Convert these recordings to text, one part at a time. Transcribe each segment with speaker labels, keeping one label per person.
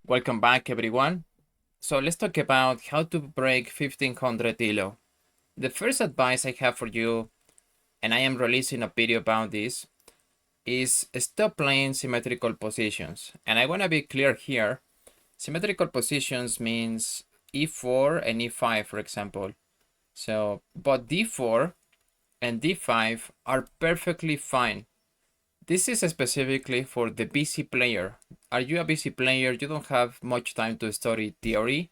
Speaker 1: Welcome back, everyone. So let's talk about how to break 1500 ELO. The first advice I have for you, and I am releasing a video about this, is stop playing symmetrical positions. And I want to be clear here. Symmetrical positions means e4 and e5, for example. So, but d4 and d5 are perfectly fine. This is specifically for the busy player. Are you a busy player? You don't have much time to study theory,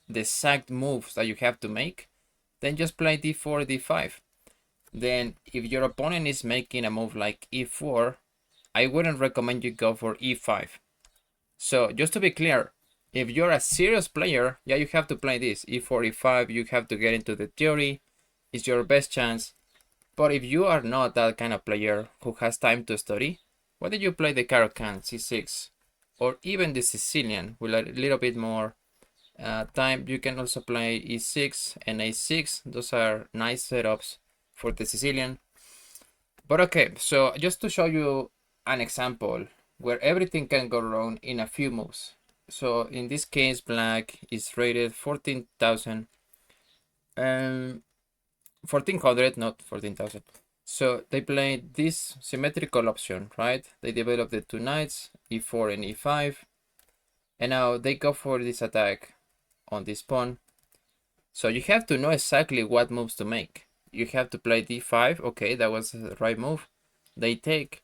Speaker 1: the exact moves that you have to make, then just play d4, d5. Then if your opponent is making a move like e4, I wouldn't recommend you go for e5. So just to be clear, if you're a serious player, yeah, you have to play this e4, e5. You have to get into the theory. It's your best chance. But if you are not that kind of player who has time to study, why don't you play the Caro-Kann c6 or even the Sicilian with a little bit more time? You can also play e6 and a6. Those are nice setups for the Sicilian. But okay, so just to show you an example where everything can go wrong in a few moves. So in this case, black is rated 14,000. 1400, not 14,000. So they played this symmetrical option, right? They developed the two knights, e4 and e5. And now they go for this attack on this pawn. So you have to know exactly what moves to make. You have to play d5. Okay, that was the right move. They take.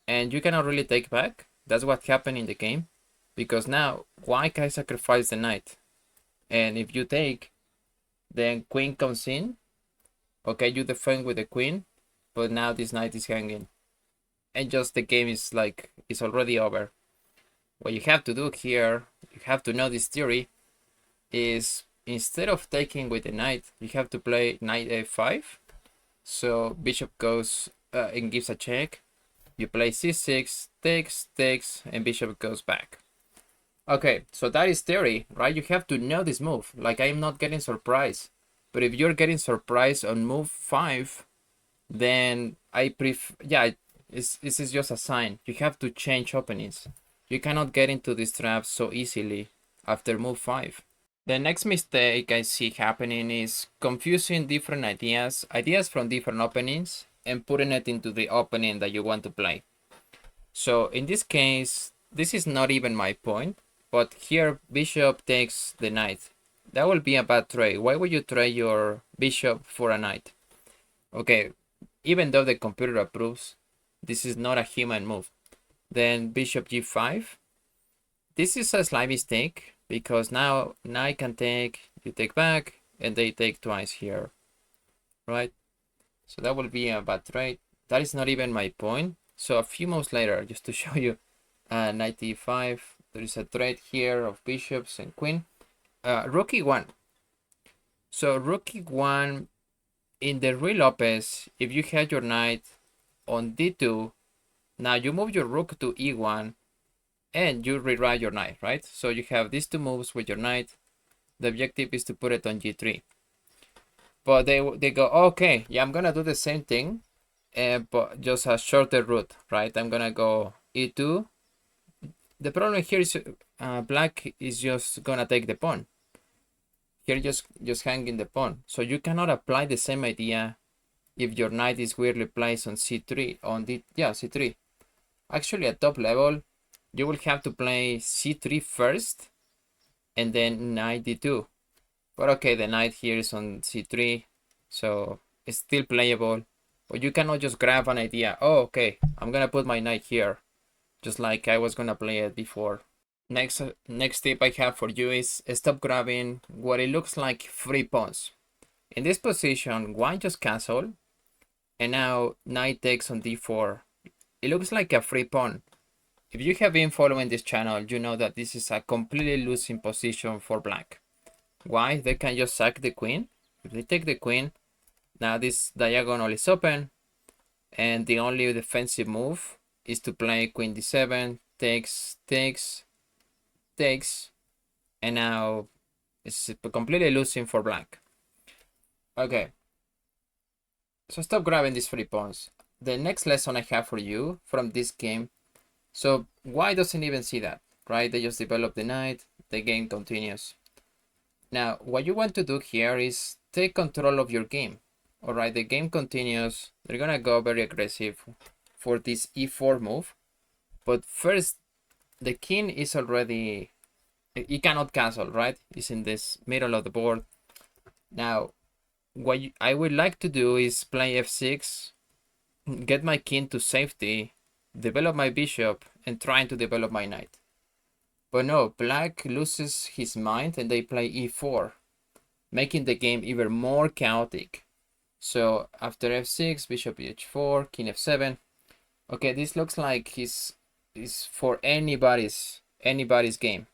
Speaker 1: And you cannot really take back. That's what happened in the game. Because now, why can I sacrifice the knight? And if you take, then queen comes in. Okay, you defend with the queen, but now this knight is hanging. And just the game is like, it's already over. What you have to do here, you have to know this theory, is instead of taking with the knight, you have to play knight a5. So bishop goes and gives a check. You play c6, takes, and bishop goes back. Okay, so that is theory, right? You have to know this move. Like, I'm not getting surprised. But if you're getting surprised on move 5, then I prefer, yeah, this is just a sign. You have to change openings. You cannot get into this trap so easily after move 5. The next mistake I see happening is confusing different ideas from different openings, and putting it into the opening that you want to play. So in this case, this is not even my point, but here bishop takes the knight. That will be a bad trade. Why would you trade your bishop for a knight? Okay, even though the computer approves, this is not a human move. Then bishop g5. This is a slight mistake because now knight can take, you take back, and they take twice here, right? So that will be a bad trade. That is not even my point. So a few moves later, just to show you, knight e5. There is a trade here of bishops and queen. Rook e1. So rook e1, in the real Lopez, if you had your knight on d2, now you move your rook to e1 and you rewrite your knight, right? So you have these two moves with your knight. The objective is to put it on g3. But they go, okay, yeah, I'm gonna do the same thing, but just a shorter route, right? I'm gonna go e2. The problem here is black is just gonna take the pawn. Here just hanging the pawn. So you cannot apply the same idea if your knight is weirdly placed on c3, c3. Actually, at top level, you will have to play c3 first and then knight d2. But okay, the knight here is on c3, so it's still playable. But you cannot just grab an idea. Oh, okay, I'm gonna put my knight here, just like I was gonna play it before. Next tip I have for you is stop grabbing what it looks like free pawns. In this position, white just castle, and now knight takes on d4. It looks like a free pawn. If you have been following this channel, you know that this is a completely losing position for black. Why? They can just sack the queen. If they take the queen, now this diagonal is open, and the only defensive move is to play queen d7, takes, and now it's completely losing for black. Okay, so stop grabbing these free pawns. The next lesson I have for you from this game, so why doesn't even see that? right? They just develop the knight, the game continues. Now, what you want to do here is take control of your game. All right, the game continues. They're gonna go very aggressive for this e4 move. But first, the king is already, he cannot cancel, right? It's in this middle of the board. Now, what I would like to do is play f6, get my king to safety, develop my bishop, and trying to develop my knight. But no, black loses his mind and they play e4, making the game even more chaotic. So after f6, bishop h4, king f7. Okay, this looks like is for anybody's game.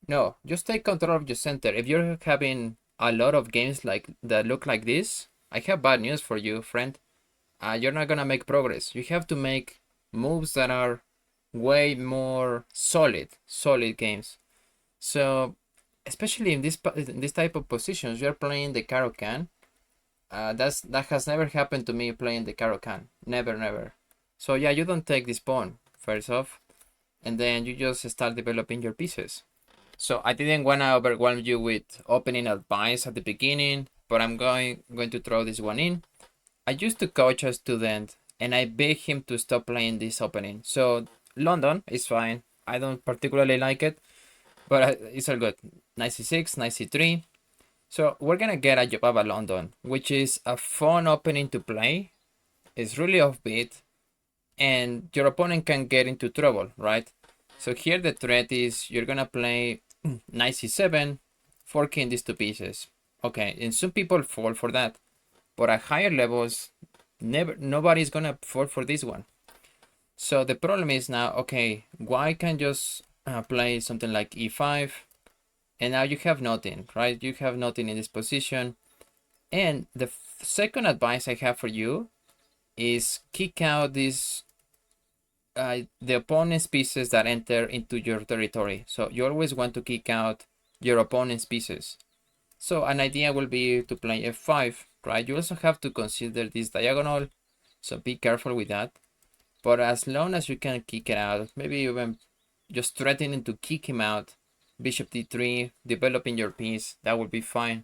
Speaker 1: No, just take control of your center. If you're having a lot of games like that look like this, I have bad news for you, friend. You're not gonna make progress. You have to make moves that are way more solid games. So especially in this type of positions, you're playing the Caro-Kann. That has never happened to me playing the Caro-Kann. Never. So yeah, you don't take this pawn first off, and then you just start developing your pieces. So I didn't want to overwhelm you with opening advice at the beginning, but I'm going to throw this one in. I used to coach a student and I begged him to stop playing this opening. So London is fine. I don't particularly like it, but it's all good. Knight c6, knight c3. So we're gonna get a Jobava London, which is a fun opening to play. It's really offbeat, and your opponent can get into trouble, right? So here the threat is you're gonna play knight c7, forking these two pieces. Okay, and some people fall for that, but at higher levels, nobody's gonna fall for this one. So the problem is now, okay, why can't just play something like e5, and now you have nothing, right? You have nothing in this position. And the second advice I have for you is kick out these the opponent's pieces that enter into your territory. So you always want to kick out your opponent's pieces. So an idea will be to play f5, right? You also have to consider this diagonal, so be careful with that. But as long as you can kick it out, maybe even just threatening to kick him out, bishop d3, developing your piece, that would be fine.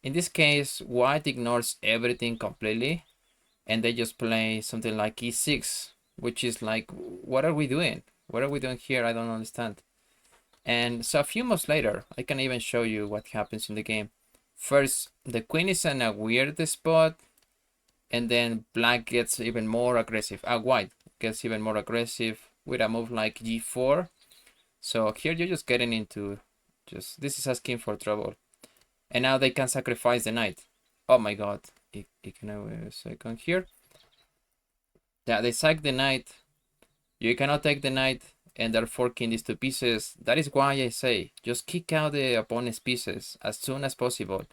Speaker 1: In this case, white ignores everything completely, and they just play something like e6, which is like, what are we doing? What are we doing here? I don't understand. And so a few moves later, I can even show you what happens in the game. First, the queen is in a weird spot, and then black gets even more aggressive. White gets even more aggressive with a move like g4. So here you're just getting into this is asking for trouble. And now they can sacrifice the knight. Oh my god. Can I wait a second here? Yeah, they sack the knight. You cannot take the knight, and they're forking these two pieces. That is why I say, just kick out the opponent's pieces as soon as possible.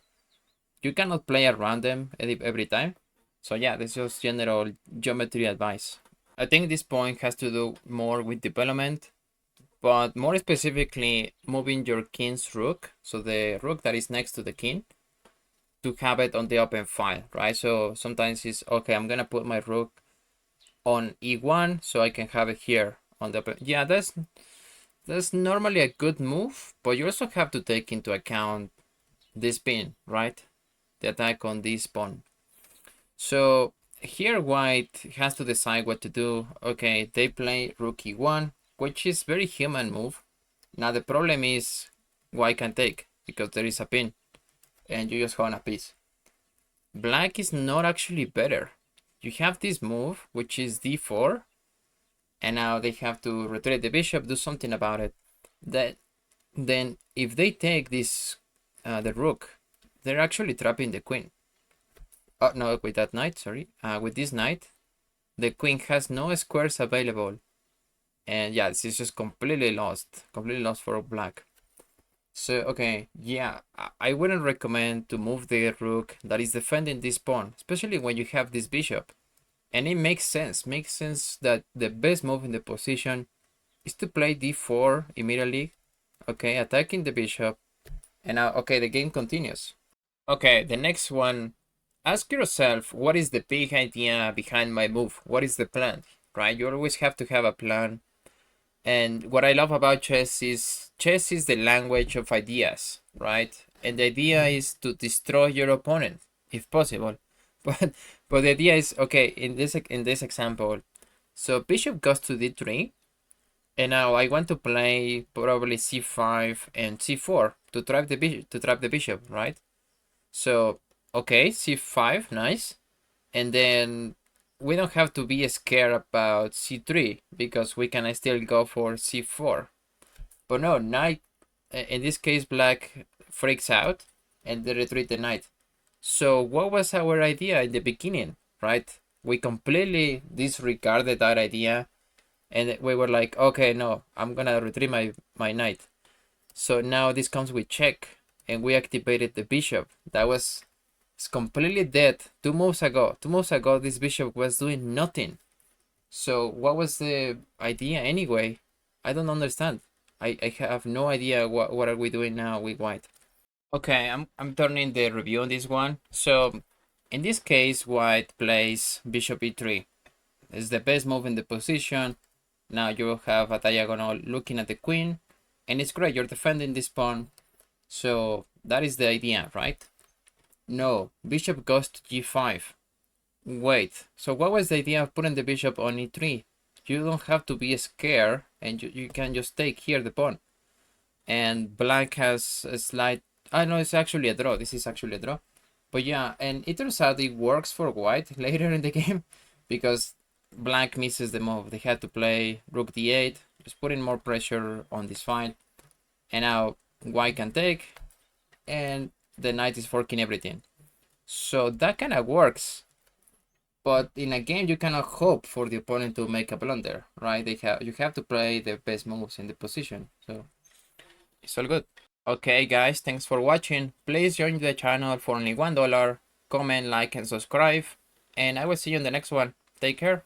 Speaker 1: You cannot play around them every time. So yeah, this is just general geometry advice. I think this point has to do more with development, but more specifically moving your king's rook, so the rook that is next to the king, to have it on the open file, right? So sometimes it's, okay, I'm gonna put my rook on e1 so I can have it here on the open. Yeah, that's normally a good move, but you also have to take into account this pin, right? The attack on this pawn. So here white has to decide what to do. Okay, they play rook e1, which is very human move. Now the problem is white can take because there is a pin and you just own a piece. Black is not actually better. You have this move, which is d4, and now they have to retreat the bishop, do something about it. Then if they take this, the rook, they're actually trapping the queen. Oh no, with that knight, sorry. With this knight, the queen has no squares available. And yeah, this is just completely lost for black. So, okay, yeah, I wouldn't recommend to move the rook that is defending this pawn, especially when you have this bishop. And it makes sense that the best move in the position is to play d4 immediately, okay, attacking the bishop. And now, okay, the game continues. Okay, the next one, ask yourself, what is the big idea behind my move? What is the plan, right? You always have to have a plan. And what I love about chess is the language of ideas, right? And the idea is to destroy your opponent if possible. But the idea is, okay, in this example, so bishop goes to d3, and now I want to play probably c5 and c4 to trap the bishop, right? So okay, c5, nice. And then we don't have to be scared about c3 because we can still go for c4. But no, knight, in this case, black freaks out and they retreat the knight. So what was our idea in the beginning, right? We completely disregarded that idea and we were like, okay, no, I'm gonna retreat my knight. So now this comes with check and we activated the bishop. That was completely dead 2 moves ago. 2 moves ago, this bishop was doing nothing. So what was the idea anyway? I don't understand. I have no idea what are we doing now with white. Okay, I'm turning the review on this one. So in this case, white plays bishop e3. It's the best move in the position. Now you have a diagonal looking at the queen, and it's great. You're defending this pawn. So that is the idea, right? No, bishop goes to g5. Wait, so what was the idea of putting the bishop on e3? You don't have to be scared, and you can just take here the pawn. And black has a slight... I know it's actually a draw. This is actually a draw. But yeah, and it turns out it works for white later in the game because black misses the move. They had to play rook d8, just putting more pressure on this file. And now white can take, and the knight is forking everything. So that kind of works. But in a game, you cannot hope for the opponent to make a blunder, right? You have to play the best moves in the position. So it's all good. Okay, guys, thanks for watching. Please join the channel for only $1. Comment, like, and subscribe. And I will see you in the next one. Take care.